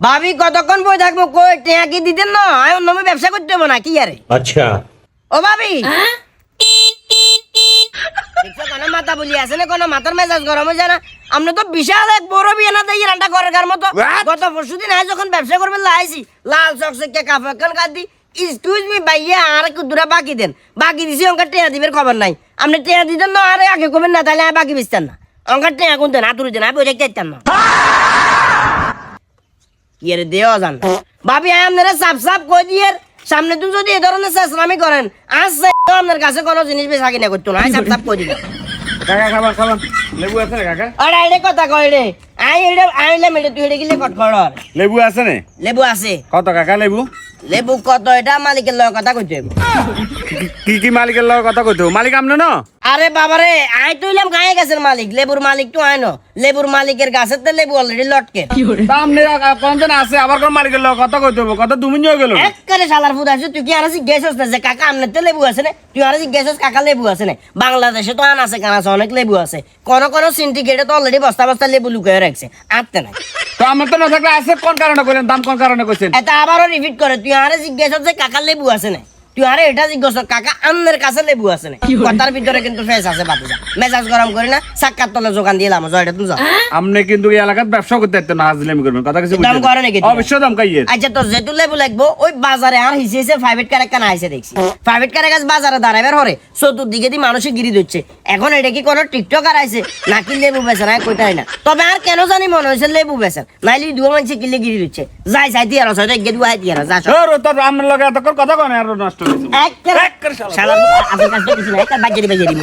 ভাবি কতক্ষণ বই থাকবো কই টিয়া কি দিতেন না আমি অন্য ব্যবসা করতে হবো না কি আরে अच्छा ও ভাবি কোনো মাথা বলি আছে না কোনো মাথার মেজাজ গরম হয়ে যায় না আমরা তো বিশাল এক বড় বিয়ে না দিয়ে রান্না করার মতো গত পরশুদিন আজ যখন ব্যবসা করবেন লাইছি লাল চকচকে কাপড় কাঁদি এক্সকিউজ মি ভাইয়া আর একটু দূরে বাকি দেন বাকি দিছি অঙ্কার টেয়া দিবের খবর নাই আপনি টেয়া দিতেন না আরে আগে করবেন না তাহলে বাকি বেচতেন না অঙ্কার টেয়া কোনতেন আতুরি দেন আমি ওইটা চাইতাম না কি রে দেওয়া যান ভাবি আপনারা সাপ সাপ কই দিয়ে সামনে তুমি যদি এই ধরনের চেষ্টামি করেন আজ আপনার কাছে কোনো জিনিস বেচা কিনা করতো না সাপ সাপ কই দিলাম কাকা খাবার খাবার লেবু আছে না কাকা আরে আইলে কথা কই রে আইলে মেরে তুই এটা গিলে কটখড় লেবু আছে না লেবু আছে কত কাকা লেবু লেবু কত এটা মালিকের লগে কথা কইতে হইব। কি মালিকের লগে কথা কইতো মালিক আমনে না আরে বাবারে আই তুইলাম গায়ে গাছের মালিক লেবুর মালিক তো আয় না লেবুর মালিকের গাছের তো লেবু অলরেডি লটকে আমনে কোনজন আছে আবার কোন মালিকের লগে কথা কইতে হবে কথা দুমিন হয়ে গেল একবারে শালার ফুদ আছে তুই কি আর জিজ্ঞেস না যে কাকা আমনে তো লেবু আছে না তুই আর জিজ্ঞেস কাকা লেবু আছে না বাংলাদেশে তো আন আছে কানা অনেক লেবু আছে কোন সিন্ডিকেটে তো অলরেডি বস্তা বস্তা লেবু লুকিয়ে রাখছে আনতে নাই তো আমার তো না থাকলে আছে কোন কারণে কইলেন দাম কোন কারণে কইছেন এটা আবারও রিপিট করে তুই আরে জিজ্ঞেস যে কাকা লেবু আছে না তুই আরে এটা জিজ্ঞেস কাকা আমনের কাছে লেবু আছে না কথার ভিতরে কিন্তু ফেস আছে বাতিজা মেজাজ গরম করি না সাক্কার তলে যোগান দিলাম জয়টা তুই যা আমনে কিন্তু এই এলাকার ব্যবসা করতে পারতেন না হাজলামি করবেন কথা কিছু দাম করে নাকি অবশ্যই দাম কাইয়ে আচ্ছা তো যেহেতু লেবু লাগবো ওই বাজারে আর হিসেবে প্রাইভেট কার একটা আইছে দেখছি প্রাইভেট কারের কাছে বাজারে দাঁড়াবার হরে চতুর্দিকে দিয়ে মানুষে গিরি দিচ্ছে এখন এটা কি কোনো টিকটকার আইছে নাকি লেবু বেচে না কইটাই না তবে আর কেন জানি মনে হয়েছে লেবু বেচেন নাইলে দুটো মানুষ কিলে গিরি দিচ্ছে যাই চাই দিয়ে রস হয়তো গেদু হাই দিয়ে যা তোর আমার লগে এত কথা কনে আর নষ্ট হইছে এক শালা আপনার কাছে কিছু নাই একটা বাজে বাজে দিবি